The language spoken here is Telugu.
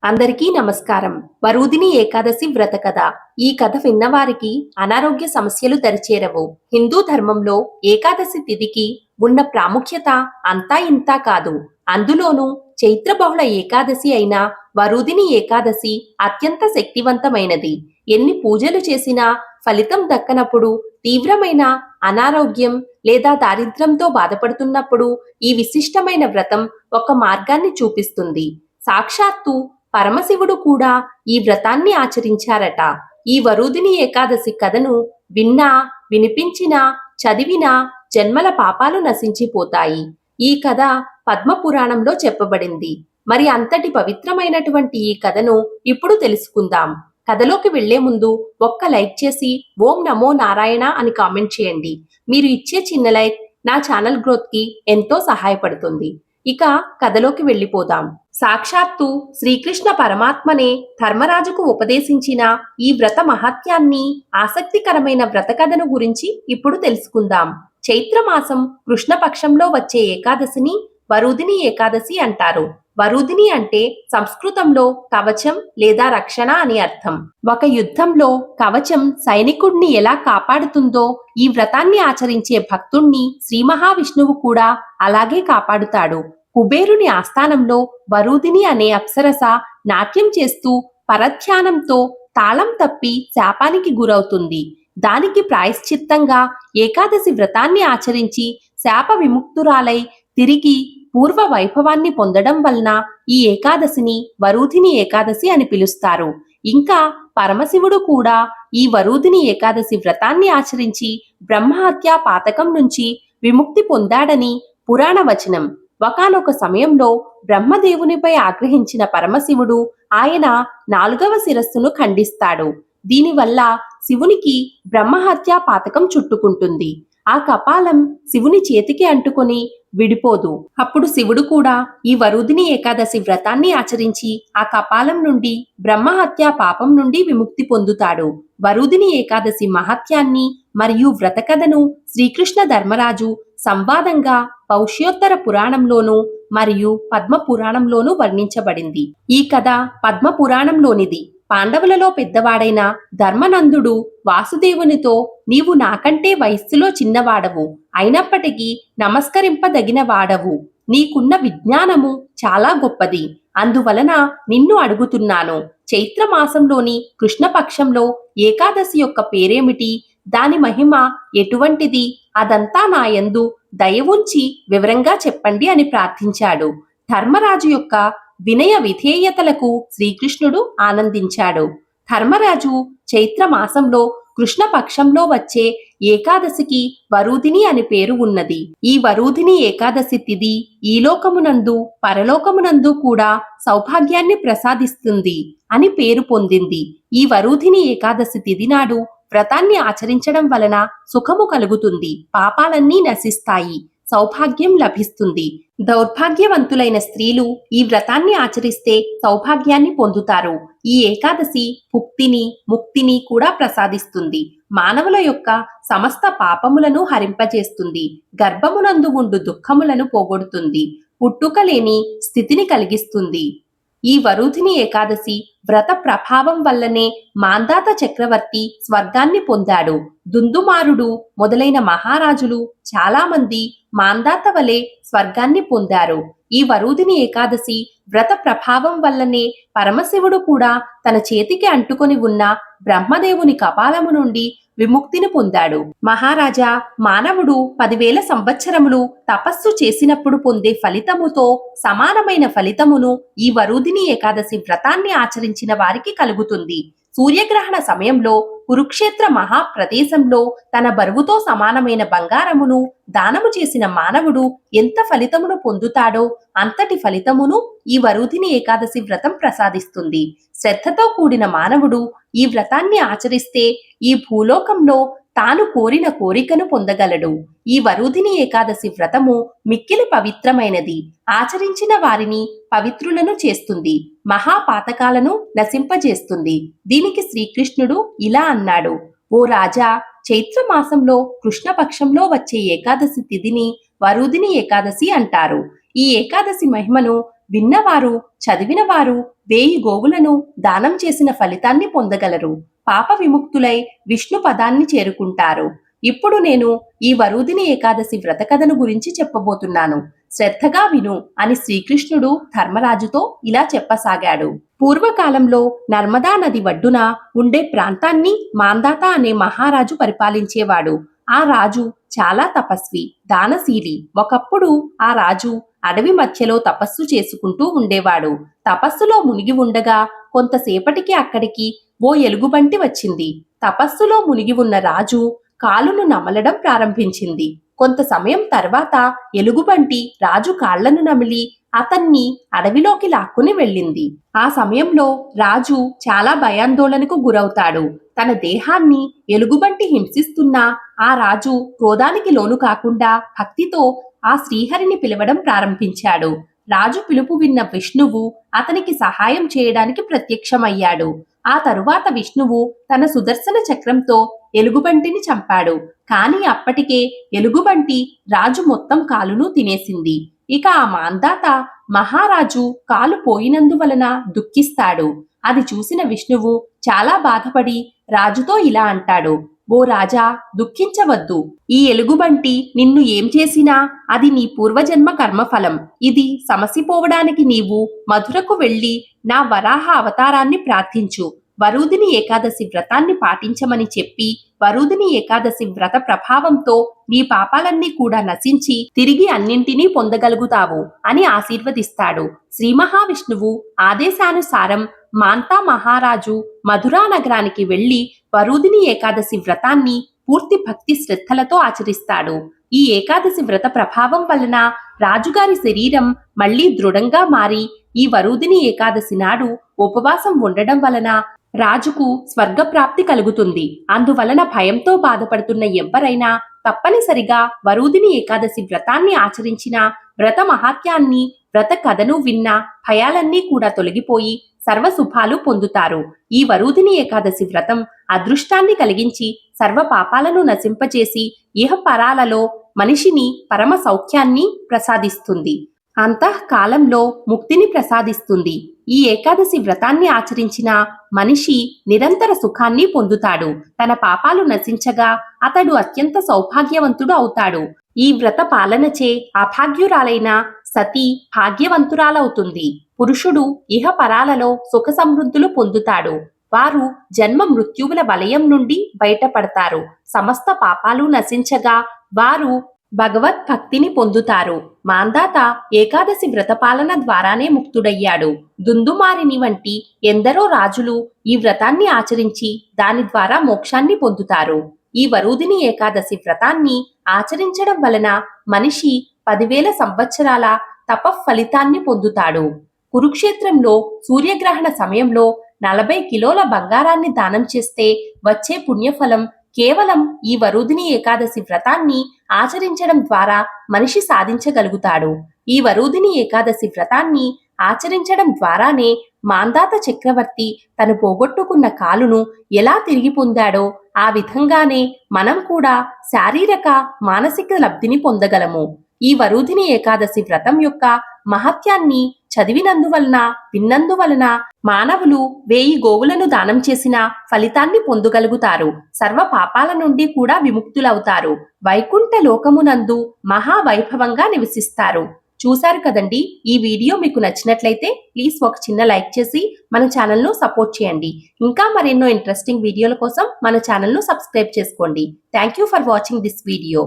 అందరికీ నమస్కారం. వరూధిని ఏకాదశి వ్రత కథ. ఈ కథ విన్నవారికి అనారోగ్య సమస్యలు దరిచేరవు. హిందూ ధర్మంలో ఏకాదశి తిథికి ఉన్న ప్రాముఖ్యత అంతా ఇంతా కాదు. అందులోనూ చైత్ర బహుళ ఏకాదశి అయిన వరూధిని ఏకాదశి అత్యంత శక్తివంతమైనది. ఎన్ని పూజలు చేసినా ఫలితం దక్కనప్పుడు, తీవ్రమైన అనారోగ్యం లేదా దారిద్ర్యంతో బాధపడుతున్నప్పుడు ఈ విశిష్టమైన వ్రతం ఒక మార్గాన్ని చూపిస్తుంది. సాక్షాత్తు పరమశివుడు కూడా ఈ వ్రతాన్ని ఆచరించారట. ఈ వరూధిని ఏకాదశి కథను విన్నా, వినిపించినా, చదివినా జన్మల పాపాలు నశించిపోతాయి. ఈ కథ పద్మపురాణంలో చెప్పబడింది. మరి అంతటి పవిత్రమైనటువంటి ఈ కథను ఇప్పుడు తెలుసుకుందాం. కథలోకి వెళ్లే ముందు ఒక్క లైక్ చేసి ఓం నమో నారాయణ అని కామెంట్ చేయండి. మీరు ఇచ్చే చిన్న లైక్ నా ఛానల్ గ్రోత్ కి ఎంతో సహాయపడుతుంది. ఇక కథలోకి వెళ్ళిపోదాం. సాక్షాత్తు శ్రీకృష్ణ పరమాత్మనే ధర్మరాజుకు ఉపదేశించిన ఈ వ్రత మహత్యాన్ని, ఆసక్తికరమైన వ్రత కథను గురించి ఇప్పుడు తెలుసుకుందాం. చైత్రమాసం కృష్ణపక్షంలో వచ్చే ఏకాదశిని వరూధిని ఏకాదశి అంటారు. వరూధిని అంటే సంస్కృతంలో కవచం లేదా రక్షణ అని అర్థం. ఒక యుద్ధంలో కవచం సైనికుడిని ఎలా కాపాడుతుందో ఈ వ్రతాన్ని ఆచరించే భక్తుణ్ణి శ్రీ మహావిష్ణువు కూడా అలాగే కాపాడుతాడు. కుబేరుని ఆస్థానంలో వరూధిని అనే అప్సరస నాట్యం చేస్తూ పరధ్యానంతో తాళం తప్పి శాపానికి గురవుతుంది. దానికి ప్రాయశ్చిత్తంగా ఏకాదశి వ్రతాన్ని ఆచరించి శాప విముక్తురాలై తిరిగి పూర్వ వైభవాన్ని పొందడం వలన ఈ ఏకాదశిని వరూధిని ఏకాదశి అని పిలుస్తారు. ఇంకా పరమశివుడు కూడా ఈ వరూధిని ఏకాదశి వ్రతాన్ని ఆచరించి బ్రహ్మహత్యా పాతకం నుంచి విముక్తి పొందాడని పురాణ వచనం. ఒకానొక సమయంలో బ్రహ్మదేవునిపై ఆగ్రహించిన పరమశివుడు ఆయన 4వ శిరస్సును ఖండిస్తాడు. దీనివల్ల శివునికి బ్రహ్మహత్యా పాతకం చుట్టుకుంటుంది. ఆ కపాలం శివుని చేతికి అంటుకొని విడిపోదు. అప్పుడు శివుడు కూడా ఈ వరూధిని ఏకాదశి వ్రతాన్ని ఆచరించి ఆ కపాలం నుండి బ్రహ్మహత్యా పాపం నుండి విముక్తి పొందుతాడు. వరూధిని ఏకాదశి మహత్యాన్ని మరియు వ్రత కథను శ్రీకృష్ణ ధర్మరాజు సంవాదంగా పౌష్యోత్తర పురాణంలోనూ మరియు పద్మ పురాణంలోనూ వర్ణించబడింది. ఈ కథ పద్మ పురాణంలోనిది. పాండవులలో పెద్దవాడైన ధర్మనందుడు వాసుదేవునితో, నీవు నాకంటే వయస్సులో చిన్నవాడవు, అయినప్పటికీ నమస్కరింపదగిన వాడవు. నీకున్న విజ్ఞానము చాలా గొప్పది. అందువలన నిన్ను అడుగుతున్నాను, చైత్రమాసంలోని కృష్ణపక్షంలో ఏకాదశి యొక్క పేరేమిటి? దాని మహిమ ఎటువంటిది? అదంతా నాయందు దయ ఉంచి వివరంగా చెప్పండి అని ప్రార్థించాడు. ధర్మరాజు యొక్క వినయ విధేయతలకు శ్రీకృష్ణుడు ఆనందించాడు. ధర్మరాజు చైత్రమాసంలో కృష్ణపక్షంలో వచ్చే ఏకాదశికి వరూధిని అని పేరు ఉన్నది. ఈ వరూధిని ఏకాదశి తిథి ఈ లోకమునందు పరలోకమునందు కూడా సౌభాగ్యాన్ని ప్రసాదిస్తుంది అని పేరు పొందింది. ఈ వరూధిని ఏకాదశి తిథి నాడు వ్రతాన్ని ఆచరించడం వలన సుఖము కలుగుతుంది, పాపాలన్నీ నశిస్తాయి, సౌభాగ్యం లభిస్తుంది. దౌర్భాగ్యవంతులైన స్త్రీలు ఈ వ్రతాన్ని ఆచరిస్తే సౌభాగ్యాన్ని పొందుతారు. ఈ ఏకాదశి భుక్తిని, ముక్తిని కూడా ప్రసాదిస్తుంది. మానవుల యొక్క సమస్త పాపములను హరింపజేస్తుంది. గర్భమునందు ఉండు దుఃఖములను పోగొడుతుంది. పుట్టుక లేని స్థితిని కలిగిస్తుంది. ఈ వరూధిని ఏకాదశి వ్రత ప్రభావం వల్లనే మాంధాత చక్రవర్తి స్వర్గాన్ని పొందాడు. దుందుమారుడు మొదలైన మహారాజులు చాలా మంది మాంధాత వలె స్వర్గాన్ని పొందారు. ఈ వరూధిని ఏకాదశి వ్రత ప్రభావం వల్లనే పరమశివుడు కూడా తన చేతికి అంటుకొని ఉన్న బ్రహ్మదేవుని కపాలము నుండి విముక్తిని పొందాడు. మహారాజా, మానవుడు 10,000 సంవత్సరములు తపస్సు చేసినప్పుడు పొందే ఫలితముతో సమానమైన ఫలితమును ఈ వరూధిని ఏకాదశి వ్రతాన్ని ఆచరించిన వారికి కలుగుతుంది. సూర్యగ్రహణ సమయంలో కురుక్షేత్ర మహాప్రదేశంలో తన బరువుతో సమానమైన బంగారమును దానము చేసిన మానవుడు ఎంత ఫలితమును పొందుతాడో అంతటి ఫలితమును ఈ వరూధిని ఏకాదశి వ్రతం ప్రసాదిస్తుంది. శ్రద్ధతో కూడిన మానవుడు ఈ వ్రతాన్ని ఆచరిస్తే ఈ భూలోకంలో తాను కోరిన కోరికను పొందగలడు. ఈ వరూధిని ఏకాదశి వ్రతము మిక్కిలి పవిత్రమైనది. ఆచరించిన వారిని పవిత్రులను చేస్తుంది, మహాపాతకాలను నశింపజేస్తుంది. దీనికి శ్రీకృష్ణుడు ఇలా అన్నాడు, ఓ రాజా, చైత్రమాసంలో కృష్ణపక్షంలో వచ్చే ఏకాదశి తిథిని వరూధిని ఏకాదశి అంటారు. ఈ ఏకాదశి మహిమను విన్నవారు, చదివినవారు 1000 గోవులను దానం చేసిన ఫలితాన్ని పొందగలరు. పాప విముక్తులై విష్ణు పదాన్ని చేరుకుంటారు. ఇప్పుడు నేను ఈ వరూధిని ఏకాదశి వ్రత కథను గురించి చెప్పబోతున్నాను. శ్రద్ధగా విను అని శ్రీకృష్ణుడు ధర్మరాజుతో ఇలా చెప్పసాగాడు. పూర్వకాలంలో నర్మదా నది ఒడ్డున ఉండే ప్రాంతాన్ని మాంధాత అనే మహారాజు పరిపాలించేవాడు. ఆ రాజు చాలా తపస్వి, దానశీలి. ఒకప్పుడు ఆ రాజు అడవి మధ్యలో తపస్సు చేసుకుంటూ ఉండేవాడు. తపస్సులో మునిగి ఉండగా కొంతసేపటికి అక్కడికి ఓ ఎలుగుబంటి వచ్చింది. తపస్సులో మునిగి ఉన్న రాజు కాలును నమలడం ప్రారంభించింది. కొంత సమయం తర్వాత ఎలుగుబంటి రాజు కాళ్లను నమిలి అతన్ని అడవిలోకి లాక్కుని వెళ్ళింది. ఆ సమయంలో రాజు చాలా భయాందోళనకు గురవుతాడు. తన దేహాన్ని ఎలుగుబంటి హింసిస్తున్నా ఆ రాజు క్రోధానికి లోను కాకుండా భక్తితో ఆ శ్రీహరిని పిలవడం ప్రారంభించాడు. రాజు పిలుపు విన్న విష్ణువు అతనికి సహాయం చేయడానికి ప్రత్యక్షమయ్యాడు. ఆ తరువాత విష్ణువు తన సుదర్శన చక్రంతో ఎలుగుబంటిని చంపాడు. కాని అప్పటికే ఎలుగుబంటి రాజు మొత్తం కాలును తినేసింది. ఇక ఆ మాంధాత మహారాజు కాలు పోయినందువలన దుఃఖిస్తాడు. అది చూసిన విష్ణువు చాలా బాధపడి రాజుతో ఇలా అంటాడు: ఓ రాజా, దుఃఖించవద్దు. ఈ ఎలుగుబంటి నిన్ను ఏం చేసినా అది నీ పూర్వజన్మ కర్మఫలం. ఇది సమసిపోవడానికి నీవు మధురకు వెళ్లి నా వరాహ అవతారాన్ని ప్రార్థించు. వరూధిని ఏకాదశి వ్రతాన్ని పాటించమని చెప్పి వరూధిని ఏకాదశి వ్రత ప్రభావంతో నీ పాపాలన్నీ కూడా నశించి తిరిగి అన్నింటినీ పొందగలుగుతావు అని ఆశీర్వదిస్తాడు. శ్రీ మహావిష్ణువు ఆదేశానుసారం మాంతా మహారాజు మధురా నగరానికి వెళ్లి వరూధిని ఏకాదశి వ్రతాన్ని పూర్తి భక్తి శ్రద్ధలతో ఆచరిస్తాడు. ఈ ఏకాదశి వ్రత ప్రభావం వలన రాజుగారి శరీరం మళ్లీ దృఢంగా మారి ఈ వరూధిని ఏకాదశి నాడు ఉపవాసం ఉండడం వలన రాజుకు స్వర్గప్రాప్తి కలుగుతుంది. అందువలన భయంతో బాధపడుతున్న ఎవ్వరైనా తప్పనిసరిగా వరూధిని ఏకాదశి వ్రతాన్ని ఆచరించిన, వ్రత మహాత్యాన్ని, వ్రత కథను విన్న భయాలన్నీ కూడా తొలగిపోయి సర్వశుభాలు పొందుతారు. ఈ వరూధిని ఏకాదశి వ్రతం అదృష్టాన్ని కలిగించి సర్వ పాపాలను నశింపచేసి ఇహపరాలలో మనిషిని పరమ సౌఖ్యాన్ని ప్రసాదిస్తుంది. అంతఃకాలంలో ముక్తిని ప్రసాదిస్తుంది. ఈ ఏకాదశి వ్రతాన్ని ఆచరించిన మనిషి నిరంతర సుఖాన్ని పొందుతాడు. తన పాపాలు నశించగా అతడు అత్యంత సౌభాగ్యవంతుడు అవుతాడు. ఈ వ్రత పాలనచే అభాగ్యురాలైన సతి భాగ్యవంతురాలవుతుంది. పురుషుడు ఇహపరాలలో సుఖ సమృద్ధులు పొందుతాడు. వారు జన్మ మృత్యువుల వలయం నుండి బయటపడతారు. సమస్త పాపాలు నశించగా వారు భగవద్భక్తిని పొందుతారు. మాంధాత ఏకాదశి వ్రతపాలన ద్వారానే ముక్తుడయ్యాడు. దుందుమారిని వంటి ఎందరో రాజులు ఈ వ్రతాన్ని ఆచరించి దాని ద్వారా మోక్షాన్ని పొందుతారు. ఈ వరూధిని ఏకాదశి వ్రతాన్ని ఆచరించడం వలన మనిషి 10,000 సంవత్సరాల తపఫలితాన్ని పొందుతాడు. కురుక్షేత్రంలో సూర్యగ్రహణ సమయంలో 40 కిలోల బంగారాన్ని దానం చేస్తే వచ్చే పుణ్యఫలం కేవలం ఈ వరూధిని ఏకాదశి వ్రతాన్ని ఆచరించడం ద్వారా మనిషి సాధించగలుగుతాడు. ఈ వరూధిని ఏకాదశి వ్రతాన్ని ఆచరించడం ద్వారానే మాంధాత చక్రవర్తి తను పోగొట్టుకున్న కాలును ఎలా తిరిగి పొందాడో ఆ విధంగానే మనం కూడా శారీరక, మానసిక లబ్ధిని పొందగలము. ఈ వరూధిని ఏకాదశి వ్రతం యొక్క మహత్యాన్ని చదివినందువలన, విన్నందువలన మానవులు 1000 గోవులను దానం చేసిన ఫలితాన్ని పొందగలుగుతారు. సర్వ పాపాల నుండి కూడా విముక్తులవుతారు. వైకుంఠ లోకమునందు మహావైభవంగా నివసిస్తారు. చూశారు కదండి. ఈ వీడియో మీకు నచ్చినట్లయితే ప్లీజ్ ఒక చిన్న లైక్ చేసి మన ఛానల్ను సపోర్ట్ చేయండి. ఇంకా మరెన్నో ఇంట్రెస్టింగ్ వీడియోల కోసం మన ఛానల్ను సబ్స్క్రైబ్ చేసుకోండి. Thank you for watching this video.